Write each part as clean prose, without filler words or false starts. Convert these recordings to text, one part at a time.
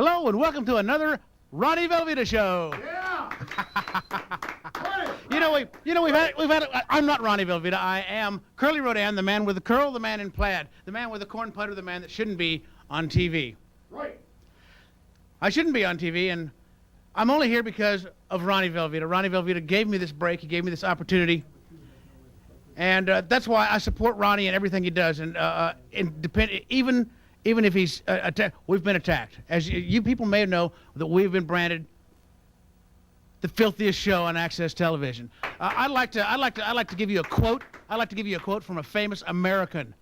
Hello and welcome to another Ronnie Velveeta Show. Yeah. I'm not Ronnie Velveeta. I am Curly Rodan, the man with the curl, the man in plaid, the man with the corn putter, the man that shouldn't be on TV. Right. I shouldn't be on TV, and I'm only here because of Ronnie Velveeta. Ronnie Velveeta gave me this break. He gave me this opportunity. And that's why I support Ronnie and everything he does. And even if he's attacked, we've been attacked. As you people may know, that we've been branded the filthiest show on Access Television. I'd like to give you a quote. I'd like to give you a quote from a famous American,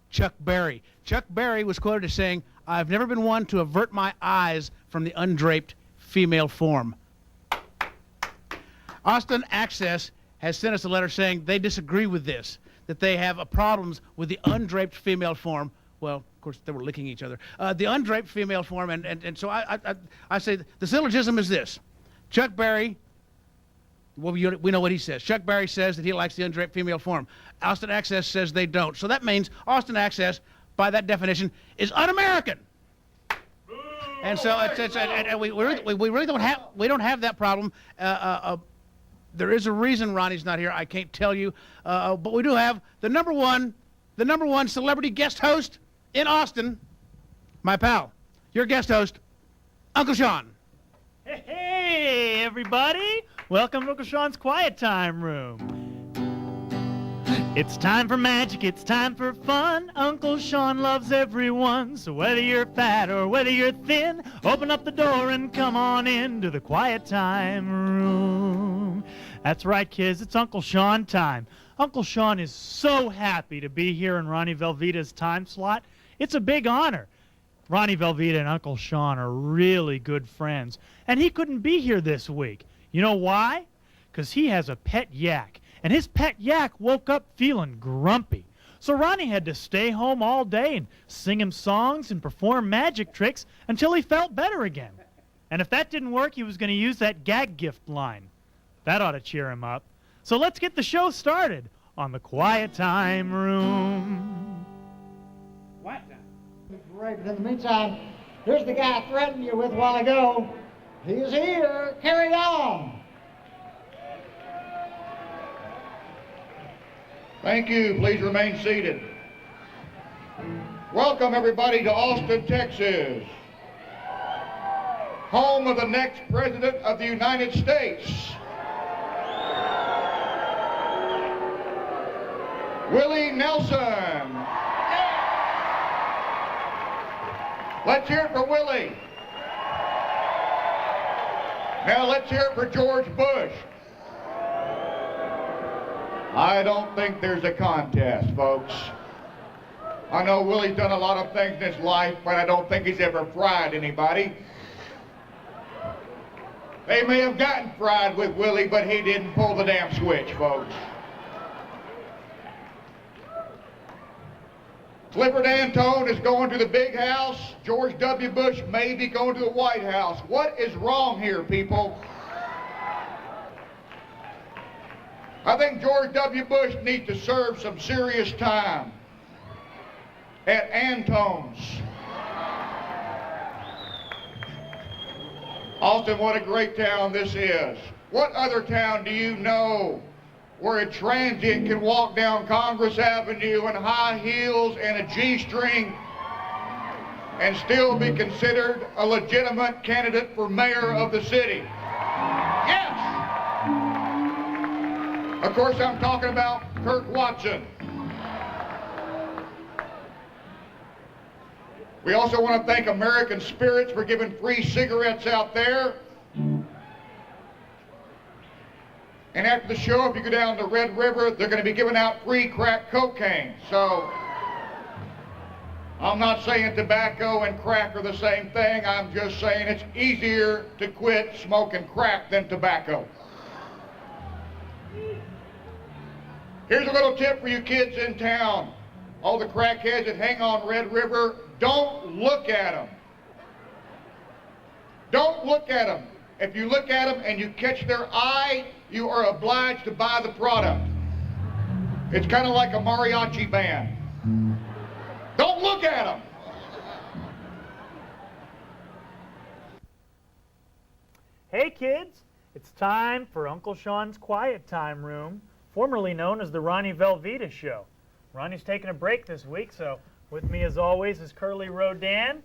Chuck Berry. Chuck Berry was quoted as saying, "I've never been one to avert my eyes from the undraped female form." Austin Access has sent us a letter saying they disagree with this, that they have problems with the undraped female form. Well, of course, they were licking each other. The undraped female form, and so I say the syllogism is this. Chuck Berry, well, we know what he says. Chuck Berry says that he likes the undraped female form. Austin Access says they don't. So that means Austin Access, by that definition, is un-American. And so we really don't have that problem. There is a reason Ronnie's not here. I can't tell you, but we do have the number one celebrity guest host in Austin, my pal, your guest host, Uncle Shaun. Hey, everybody! Welcome to Uncle Shaun's Quiet Time Room. It's time for magic, it's time for fun. Uncle Shaun loves everyone. So whether you're fat or whether you're thin, open up the door and come on in to the Quiet Time Room. That's right, kids, it's Uncle Shaun time. Uncle Shaun is so happy to be here in Ronnie Velveeta's time slot. It's a big honor. Ronnie Velveeta and Uncle Shaun are really good friends, and he couldn't be here this week. You know why? Because he has a pet yak, and his pet yak woke up feeling grumpy. So Ronnie had to stay home all day and sing him songs and perform magic tricks until he felt better again. And if that didn't work, he was going to use that gag gift line. That ought to cheer him up. So let's get the show started on the Quiet Time Room. Quiet time. Right, but in the meantime, here's the guy I threatened you with a while ago. He's here, Kerry Awn. Thank you. Please remain seated. Welcome, everybody, to Austin, Texas, home of the next President of the United States, Willie Nelson. Let's hear it for Willie. Now let's hear it for George Bush. I don't think there's a contest, folks. I know Willie's done a lot of things in his life, but I don't think he's ever fried anybody. They may have gotten fried with Willie, but he didn't pull the damn switch, folks. Clifford Antone is going to the big house. George W. Bush may be going to the White House. What is wrong here, people? I think George W. Bush needs to serve some serious time at Antone's. Austin, what a great town this is. What other town do you know where a transient can walk down Congress Avenue in high heels and a G-string and still be considered a legitimate candidate for mayor of the city? Yes! Of course, I'm talking about Kirk Watson. We also want to thank American Spirits for giving free cigarettes out there. And after the show, if you go down to Red River, they're going to be giving out free crack cocaine. So I'm not saying tobacco and crack are the same thing. I'm just saying it's easier to quit smoking crack than tobacco. Here's a little tip for you kids in town. All the crackheads that hang on Red River, don't look at them. Don't look at them. If you look at them and you catch their eye, you are obliged to buy the product. It's kind of like a mariachi band. Don't look at them. Hey kids, it's time for Uncle Shaun's Quiet Time Room, formerly known as the Ronnie Velveeta Show. Ronnie's taking a break this week, so with me as always is Curly Rodan.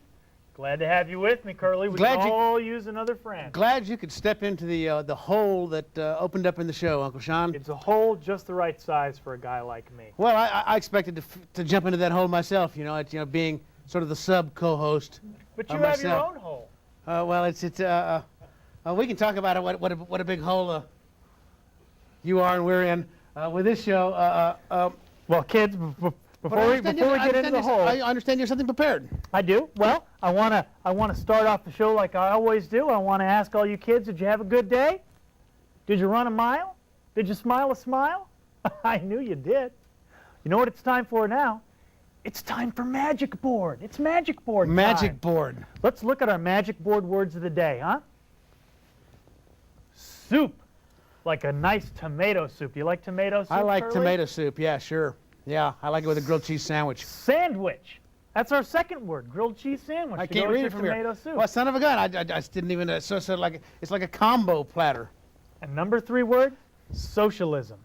Glad to have you with me, Curly. We can all use another friend. Glad you could step into the hole that opened up in the show, Uncle Shaun. It's a hole just the right size for a guy like me. Well, I expected to jump into that hole myself, being sort of the sub co-host. But you have your own hole. Well, we can talk about it. What a big hole you are and we're in with this show. Well, kids, before we get into the hole, I understand you're something prepared. I do. Well, I want to start off the show like I always do. I want to ask all you kids, did you have a good day? Did you run a mile? Did you smile a smile? I knew you did. You know what it's time for now? It's time for Magic Board. It's Magic Board time. Magic Board. Let's look at our Magic Board words of the day, huh? Soup. Like a nice tomato soup. Do you like tomato soup, I like Curly? tomato soup, yeah, sure. Yeah, I like it with a grilled cheese sandwich. Sandwich. That's our second word, grilled cheese sandwich. I can't read it from tomato here. Soup. Well, son of a gun, I just didn't even, it's like a combo platter. And number 3 word, socialism.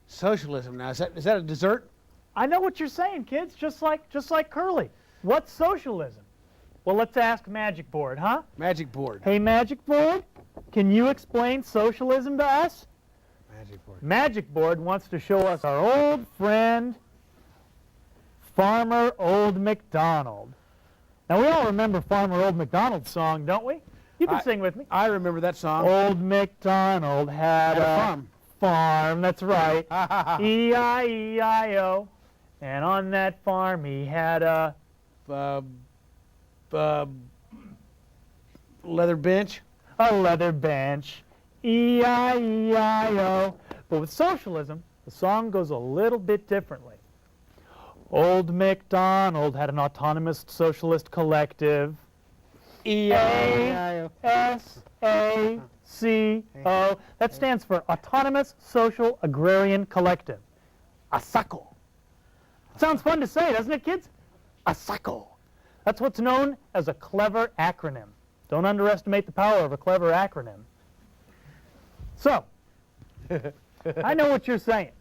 Socialism now, is that a dessert? I know what you're saying, kids, just like Curly. What's socialism? Well, let's ask Magic Board, huh? Magic Board. Hey, Magic Board, can you explain socialism to us? Magic Board. Magic Board wants to show us our old friend, Farmer Old MacDonald. Now, we all remember Farmer Old MacDonald's song, don't we? You can sing with me. I remember that song. Old MacDonald had a farm. Farm, that's right. E-I-E-I-O. And on that farm he had a leather bench. A leather bench. E-I-E-I-O. But with socialism, the song goes a little bit differently. Old MacDonald had an autonomous socialist collective. E-I-E-I-O. A-S-A-C-O. That stands for Autonomous Social Agrarian Collective. ASACO. Sounds fun to say, doesn't it, kids? ASACO. That's what's known as a clever acronym. Don't underestimate the power of a clever acronym. So, I know what you're saying.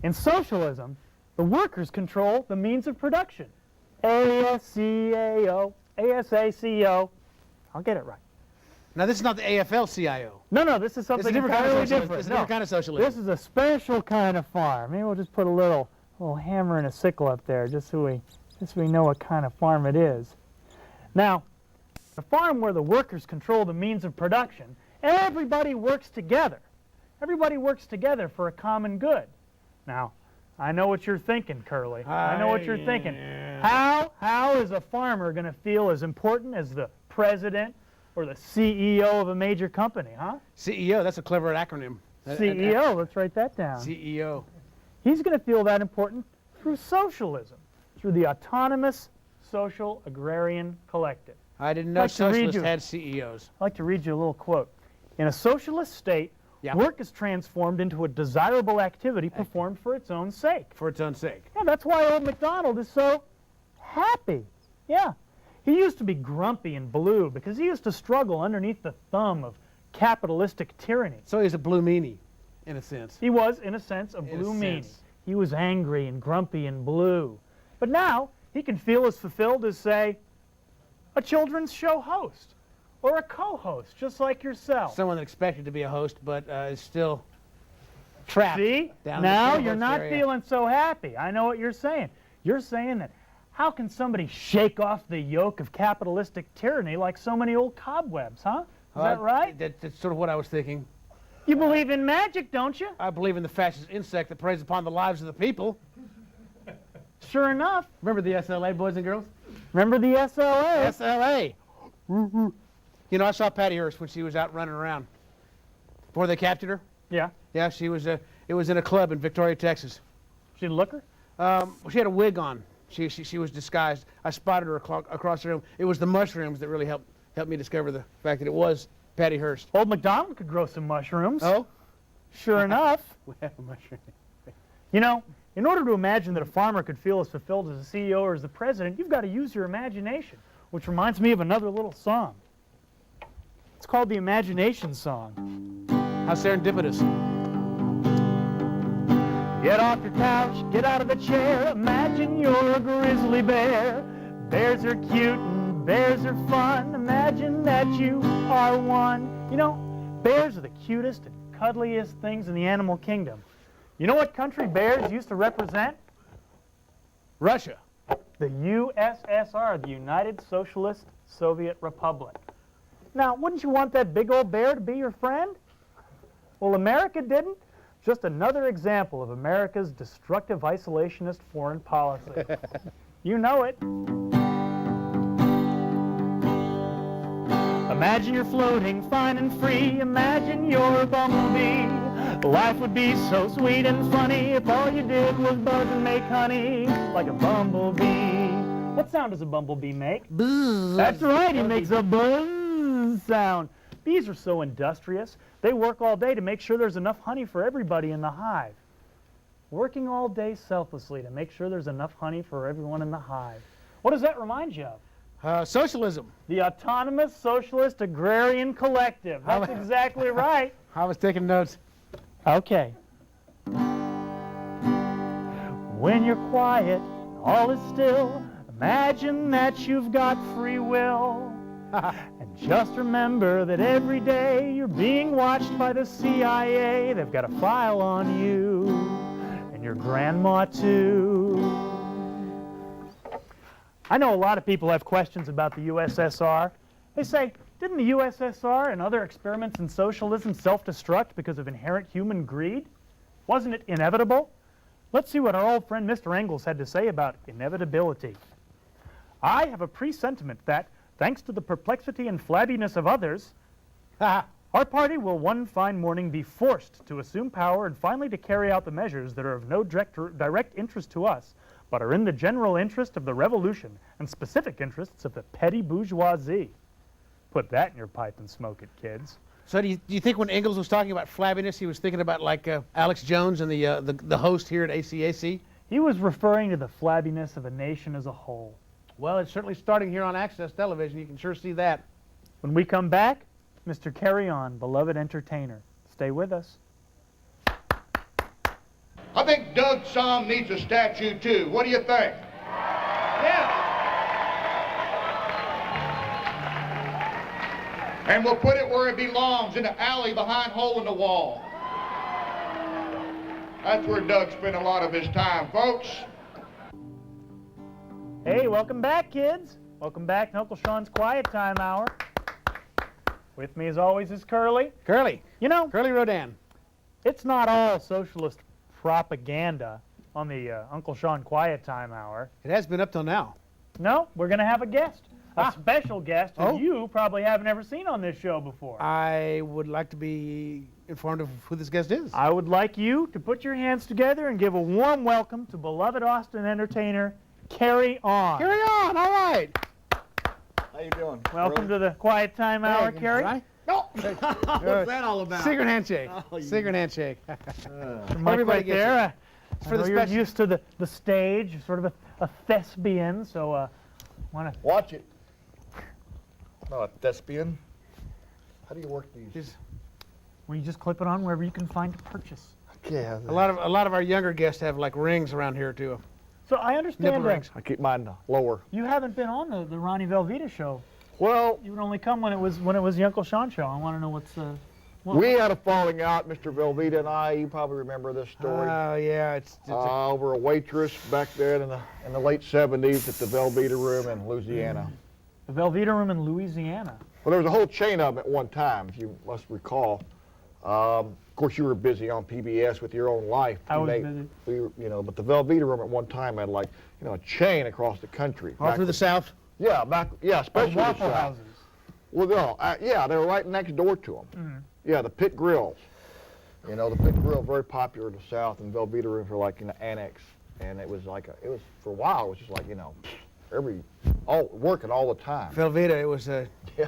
In socialism, the workers control the means of production. A-S-C-A-O. A-S-A-C-O. I'll get it right. Now, this is not the AFL-CIO. No, this is something entirely different. This is a different kind of socialism. This is a special kind of farm. Maybe we'll just put a little hammer and a sickle up there just so we know what kind of farm it is. Now, a farm where the workers control the means of production, everybody works together. Everybody works together for a common good. Now, I know what you're thinking, Curly. I know what you're thinking. How is a farmer going to feel as important as the president or the CEO of a major company, huh? CEO, that's a clever acronym. CEO, let's write that down. CEO. He's going to feel that important through socialism, through the Autonomous Social Agrarian Collective. I didn't know socialists had CEOs. I'd like to read you a little quote. In a socialist state, work is transformed into a desirable activity performed for its own sake. For its own sake. Yeah, that's why old MacDonald is so happy. Yeah. He used to be grumpy and blue because he used to struggle underneath the thumb of capitalistic tyranny. So he's a blue meanie, in a sense. He was, in a sense, a blue meanie. He was angry and grumpy and blue. But now he can feel as fulfilled as, say, a children's show host or a co-host, just like yourself. Someone that expected to be a host but is still trapped. See? Now you're not feeling so happy. I know what you're saying. You're saying that how can somebody shake off the yoke of capitalistic tyranny like so many old cobwebs, huh? Is that right? That's sort of what I was thinking. You believe in magic, don't you? I believe in the fascist insect that preys upon the lives of the people. Sure enough. Remember the SLA, boys and girls? Remember the SLA? SLA. You know, I saw Patty Hearst when she was out running around. Before they captured her? Yeah. Yeah, she was. It was in a club in Victoria, Texas. She a looker? She had a wig on. She was disguised. I spotted her across the room. It was the mushrooms that really helped me discover the fact that it was Patty Hearst. Old MacDonald could grow some mushrooms. Oh? Sure enough. We have a mushroom. You know, in order to imagine that a farmer could feel as fulfilled as a CEO or as the president, you've got to use your imagination, which reminds me of another little song. It's called the Imagination Song. How serendipitous. Get off your couch, get out of the chair, imagine you're a grizzly bear. Bears are cute and bears are fun, imagine that you are one. You know, bears are the cutest and cuddliest things in the animal kingdom. You know what country bears used to represent? Russia. The USSR, the United Socialist Soviet Republic. Now, wouldn't you want that big old bear to be your friend? Well, America didn't. Just another example of America's destructive isolationist foreign policy. You know it. Imagine you're floating fine and free. Imagine you're a bumblebee. Life would be so sweet and funny if all you did was buzz and make honey like a bumblebee. What sound does a bumblebee make? Buzz. That's right, he makes a buzz sound. Bees are so industrious, they work all day to make sure there's enough honey for everybody in the hive. Working all day selflessly to make sure there's enough honey for everyone in the hive. What does that remind you of? Socialism. The Autonomous Socialist Agrarian Collective. That's exactly right. I was taking notes. Okay. When you're quiet, all is still, imagine that you've got free will. And just remember that every day you're being watched by the CIA. They've got a file on you, and your grandma too. I know a lot of people have questions about the USSR. They say, didn't the USSR and other experiments in socialism self-destruct because of inherent human greed? Wasn't it inevitable? Let's see what our old friend Mr. Engels had to say about inevitability. I have a presentiment that, thanks to the perplexity and flabbiness of others, our party will one fine morning be forced to assume power and finally to carry out the measures that are of no direct interest to us, but are in the general interest of the revolution and specific interests of the petty bourgeoisie. Put that in your pipe and smoke it, kids. So do you think when Engels was talking about flabbiness, he was thinking about like Alex Jones and the host here at ACAC? He was referring to the flabbiness of a nation as a whole. Well, it's certainly starting here on Access Television. You can sure see that. When we come back, Mr. Kerry Awn, beloved entertainer. Stay with us. I think Doug Somm needs a statue too. What do you think? Yeah. And we'll put it where it belongs, in the alley behind Hole in the Wall. That's where Doug spent a lot of his time, folks. Hey, welcome back, kids. Welcome back to Uncle Shaun's Quiet Time Hour. With me, as always, is Curly. Curly. You know, Curly Rodan. it's not all socialist propaganda on the Uncle Shaun Quiet Time Hour. It has been up till now. No, we're going to have a guest. A Ah. special guest who Oh. you probably haven't ever seen on this show before. I would like to be informed of who this guest is. I would like you to put your hands together and give a warm welcome to beloved Austin entertainer, Kerry Awn. Kerry Awn, all right. How you doing? Welcome to the Quiet Time Hour, Hey, Kerry. all right. What's that all about? Secret handshake. Oh, you- Secret handshake. Mike Everybody right gets there. I for know the you're special- used to the stage, you're sort of a thespian, so want to... Watch it. No, a thespian. How do you work these? Just Well, you just clip it on wherever you can find to purchase. Yeah. a lot of our younger guests have like rings around here too. So I understand Nipple that rings. I keep mine lower. you haven't been on the Ronnie Velveeta Show. Well, You would only come when it was the Uncle Shaun show. I want to know what's what- we had a falling out, Mr. Velveeta and I. You probably remember this story. Oh yeah, it's Over a waitress back there in the late '70s at the Velveeta Room in Louisiana. the Velveeta Room in Louisiana. Well, there was a whole chain of them at one time, if you must recall. Of course, you were busy on PBS with your own life. I was busy. But the Velveeta Room at one time had like, a chain across the country. all Back through the with- South. Yeah, especially the Waffle South. houses. Well, no, yeah, they were right next door to them. Mm-hmm. Yeah, the Pit Grills. The Pit Grill, very popular in the South, and Velveeta Rooms were like in the annex. And it was like, for a while, it was just like, working all the time. Velveeta, it was Yeah.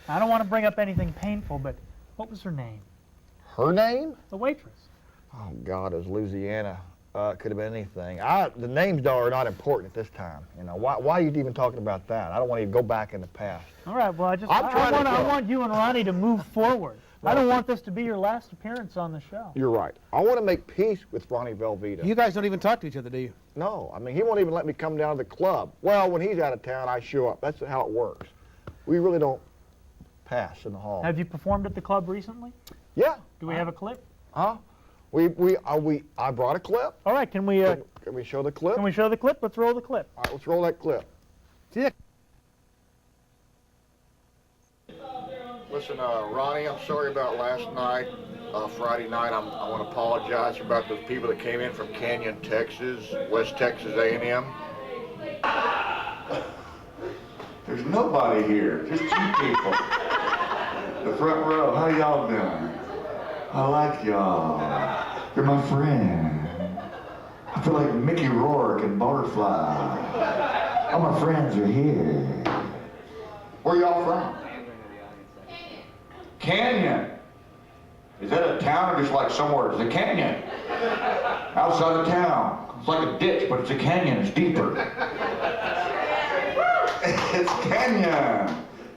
I don't want to bring up anything painful, but what was her name? Her name? The waitress. Oh, God, it was Louisiana. Could have been anything. The names are not important at this time. You know, why are you even talking about that? I don't want you to go back in the past. All right, well, I want you and Ronnie to move forward. I don't want this to be your last appearance on the show. You're right. I want to make peace with Ronnie Velveeta. You guys don't even talk to each other, do you? No, I mean, he won't even let me come down to the club. Well, when he's out of town, I show up. That's how it works. We really don't pass in the hall. Have you performed at the club recently? Yeah. Do we have a clip? Huh? I brought a clip. All right, can we show the clip? can we show the clip? Let's roll the clip. All right, let's roll that clip. See that? Listen, Ronnie, I'm sorry about last night, Friday night. I want to apologize about those people that came in from Canyon, Texas, West Texas A&M. There's nobody here, just 2 people. The front row, how y'all doing? I like y'all. You're my friend. I feel like Mickey Rourke and Butterfly. All my friends are here. Where y'all from? Canyon. Is that a town or just like somewhere? It's a canyon. Outside of town. It's like a ditch, but it's a canyon. It's deeper. It's Canyon.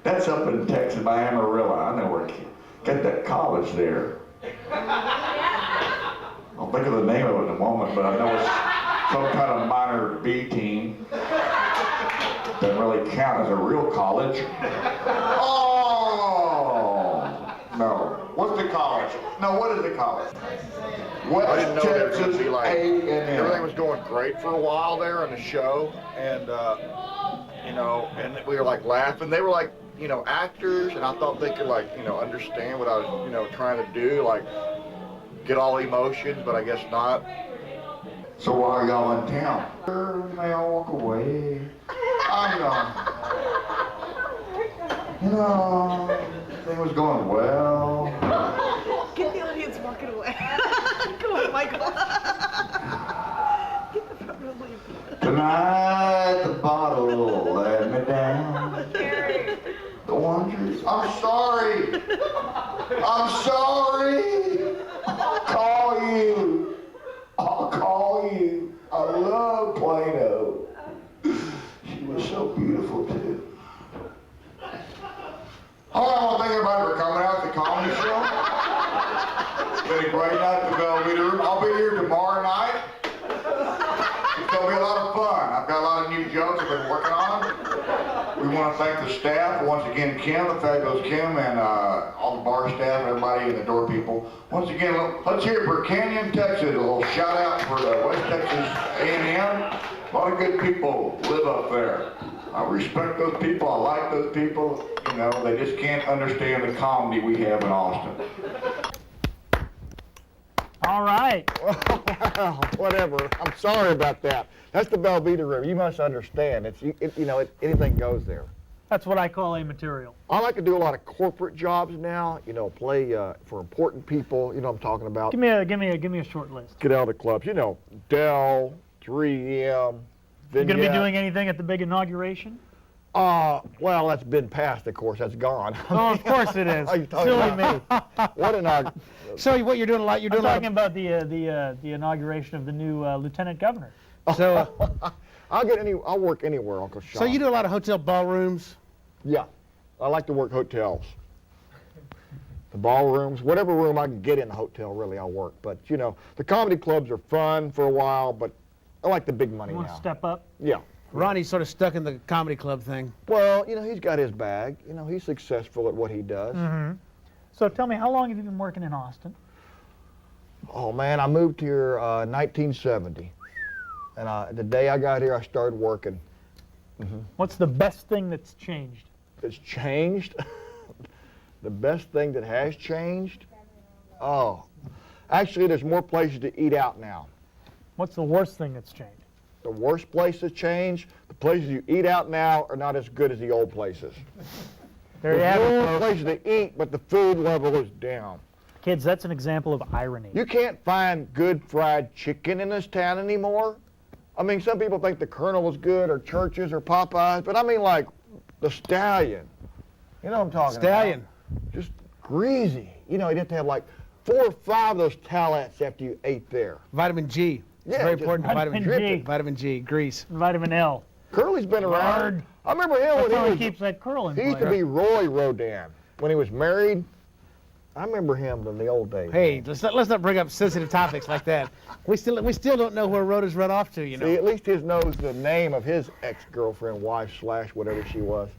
That's up in Texas by Amarillo. I know where. Got that college there. I'll think of the name of it in a moment, but I know it's some kind of minor B team. Doesn't really count as a real college. Oh! No. What's the college? No, what is the college? West I didn't know there was going to be like, A&M. everything was going great for a while there on the show, and, you know, and we were like laughing. They were like, you know, actors, and I thought they could like, you know, understand what I was, you know, trying to do, like get all emotions, but I guess not. So why are y'all in town? May I walk away? I'm you know, everything was going well. Get the audience walking away. Come on, Michael. Get the front row leave. Tonight the bottle let me down. Kerry. The wonders. I'm sorry. I'm sorry. I'll call you. I'll call you. I love Plano. She was so beautiful too. All right, I want to thank everybody for coming out to the comedy show. It's been a great night at the Velveeta Room. I'll be here tomorrow night. It's going to be a lot of fun. I've got a lot of new jokes I've been working on. We want to thank the staff, once again, Kim, the fabulous Kim, and all the bar staff, everybody, and the door people. Once again, let's hear it for Canyon, Texas. A little shout out for the West Texas A&M. A lot of good people live up there. I respect those people. I like those people. You know, they just can't understand the comedy we have in Austin. All right. Well, whatever. I'm sorry about that. That's the Velveeta Room. You must understand. Anything goes there. That's what I call immaterial. I like to do a lot of corporate jobs now. You know, play for important people. You know what I'm talking about. Give me a short list. Get out of the clubs. You know, Dell, 3M. You gonna be doing anything at the big inauguration? Well, that's been passed, of course. That's gone. Oh, of course it is. Are you talking Silly about? me. What So what you're doing a lot. You're I'm doing a lot. talking about the inauguration of the new lieutenant governor. So I'll work anywhere, Uncle Shaun. so you do a lot of hotel ballrooms. Yeah, I like to work hotels. The ballrooms, whatever room I can get in the hotel, really, I'll work. But you know, the comedy clubs are fun for a while, but I like the big money You want now. to step up? Yeah. Ronnie's sort of stuck in the comedy club thing. Well, you know, he's got his bag. You know, he's successful at what he does. Mm-hmm. So tell me, how long have you been working in Austin? Oh man, I moved here 1970, and the day I got here, I started working. What's the best thing that's changed? It's changed. The best thing that has changed? Oh, actually, there's more places to eat out now. What's the worst thing that's changed? The worst places change. The places you eat out now are not as good as the old places. There you have There's it, more folks. places to eat, but the food level is down. Kids, that's an example of irony. You can't find good fried chicken in this town anymore. I mean, some people think the Colonel is good, or Church's, or Popeyes, but I mean like the Stallion. You know what I'm talking Stallion. about? Just greasy. You know, you'd have to have like 4 or 5 of those towelettes after you ate there. Vitamin G. Yeah, Very just important. vitamin Vitamin G. G. Vitamin G. Grease. Vitamin L. Curly's been around. Lard. I remember him That's how when he he was. keeps that curl in He used to place. be Roy Rodan when he was married. I remember him in the old days. Hey, let's not bring up sensitive topics like that. We still don't know where Rhoda's run off to, you know. See, at least his knows the name of his ex-girlfriend, wife / whatever she was.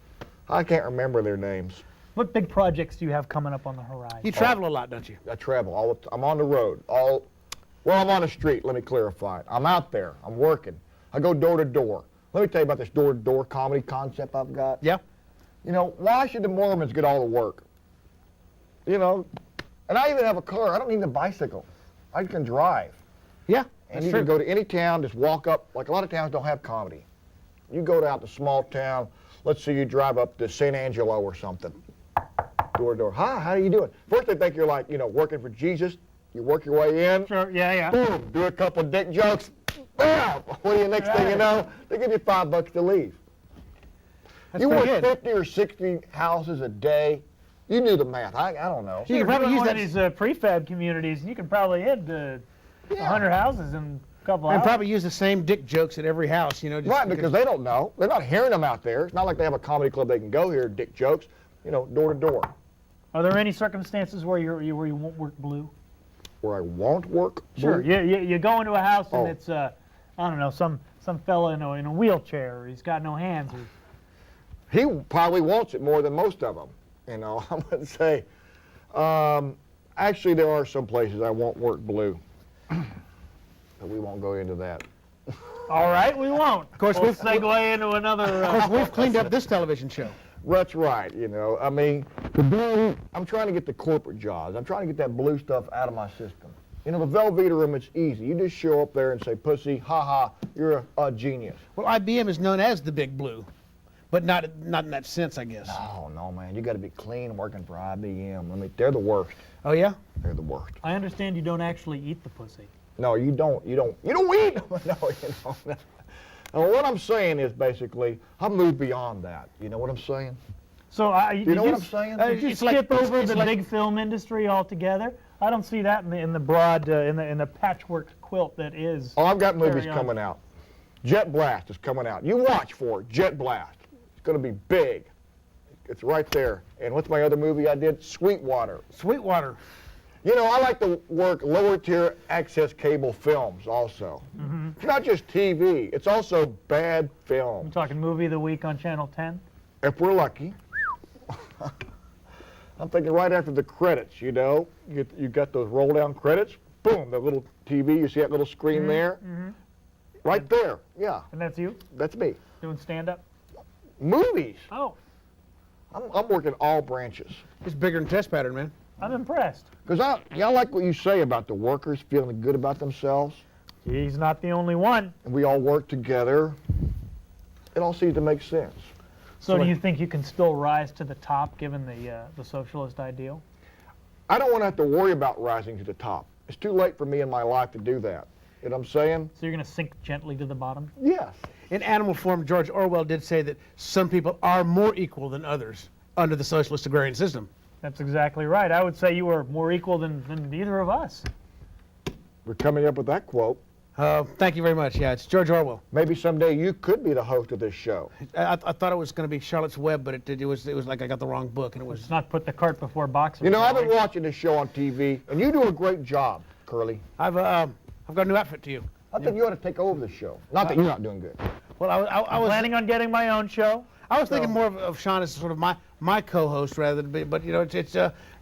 I can't remember their names. What big projects do you have coming up on the horizon? You travel a lot, don't you? I travel all. I'm on the road. Well, I'm on the street. Let me clarify it. I'm out there. I'm working. I go door to door. Let me tell you about this door-to-door comedy concept I've got. Yeah. You know, why should the Mormons get all the work? You know, and I even have a car. I don't need a bicycle. I can drive. Yeah. And That's you true. can go to any town, just walk up. Like a lot of towns don't have comedy. You go out to small town. Let's say you drive up to St. Angelo or something. Door to door. Hi, how are you doing? First they think you're like, you know, working for Jesus. You work your way in. Sure, yeah. Boom, do a couple of dick jokes. Bam! What do you next thing you know? They give you $5 to leave. That's You pretty work good. 50 or 60 houses a day. You do the math. I don't know. You You can probably use one that. of these prefab communities, and you can probably hit 100 houses in a couple And hours. probably use the same dick jokes at every house, you know. Just Right, because they don't know. They're not hearing them out there. It's not like they have a comedy club they can go here, dick jokes, you know, door to door. Are there any circumstances where you won't work blue? Where I won't work. Sure. Blue. You go into a house and Oh. it's I don't know, some fella in a wheelchair, or he's got no hands. Or, He probably wants it more than most of them. You know, I would say. Actually, there are some places I won't work blue. But we won't go into that. all right, we won't. Of course, we'll we've- segue into another. Of course, we've cleaned up this television show. That's right, you know. I mean, I'm trying to get the corporate jobs. I'm trying to get that blue stuff out of my system. You know, the Velveeta room, it's easy. You just show up there and say, pussy, ha, you're a genius. Well, IBM is known as the Big Blue, but not in that sense, I guess. Oh, no, man. You got to be clean working for IBM. I mean, they're the worst. Oh yeah. They're the worst. I understand you don't actually eat the pussy. No, you don't eat. No, you don't. And what I'm saying is basically, I've moved beyond that. You know what I'm saying? So You know what I'm saying? Did you It's like- skip over it's the like- big film industry altogether? I don't see that in the broad in the patchwork quilt that is. Oh, I've got movies Kerry Awn. coming out. Jet Blast is coming out. You watch for it, Jet Blast. It's going to be big. It's right there. And what's my other movie I did? Sweetwater. Sweetwater. You know, I like to work lower tier access cable films also. It's not just TV. It's also bad I'm film. talking movie of the week on Channel 10. If we're lucky. I'm thinking right after the credits, you know. You got those roll down credits. Boom, the little TV. You see that little screen there? Right there. Yeah, And that's you that's me. doing stand-up? Movies. Oh, I'm working all branches. It's bigger than Test Pattern, man. I'm impressed. Because I like what you say about the workers feeling good about themselves. He's not the only one. And we all work together. It all seems to make sense. So do you think you can still rise to the top given the socialist ideal? I don't want to have to worry about rising to the top. It's too late for me in my life to do that. You know what I'm saying? So you're going to sink gently to the bottom? Yes. In Animal Farm, George Orwell did say that some people are more equal than others under the socialist agrarian system. That's exactly right. I would say you were more equal than either of us. We're coming up with that quote. Thank you very much. Yeah, it's George Orwell. Maybe someday you could be the host of this show. I thought it was going to be Charlotte's Web, but it was like I got the wrong book, and it was. Let's not put the cart before boxing. You know, I've been watching this show on TV, and you do a great job, Curly. I've got a new outfit to you. I think you ought to take over the show. Not that you're not doing good. Well, I was planning on getting my own show. I was thinking more of Shaun as sort of my co-host rather than, but you know, it's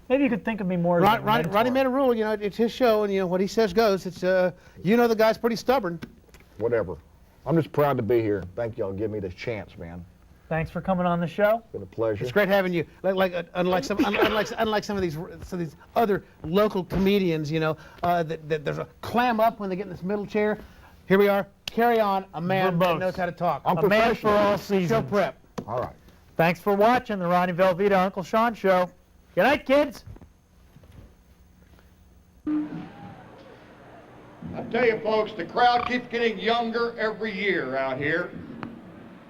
Maybe you could think of me more as a mentor. Ronnie made a rule. You know, it's his show, and you know what he says goes. It's you know the guy's pretty stubborn. Whatever. I'm just proud to be here. Thank y'all for giving me this chance, man. Than's for coming on the show. It's been a pleasure. It's great having you. Unlike some of these other local comedians, you know, that there's a clam up when they get in this middle chair. Here we are. Carry on, a man that Verbose. knows how to talk. I'm A man for professional. all Show seasons. prep. All right. Thanks for watching the Ronnie Velveeta Uncle Shaun Show. Good night, kids. I tell you folks, the crowd keeps getting younger every year out here.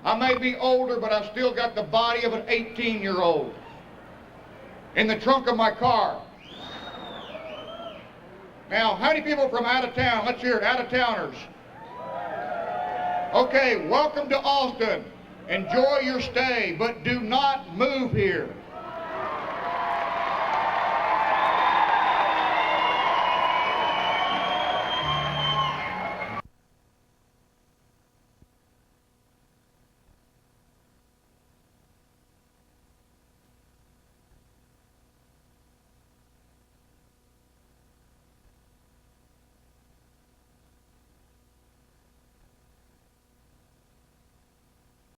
I may be older, but I've still got the body of an 18-year-old. In the trunk of my car. Now, how many people from out of town? Let's hear it, out of towners. Okay, welcome to Austin. Enjoy your stay, but do not move here.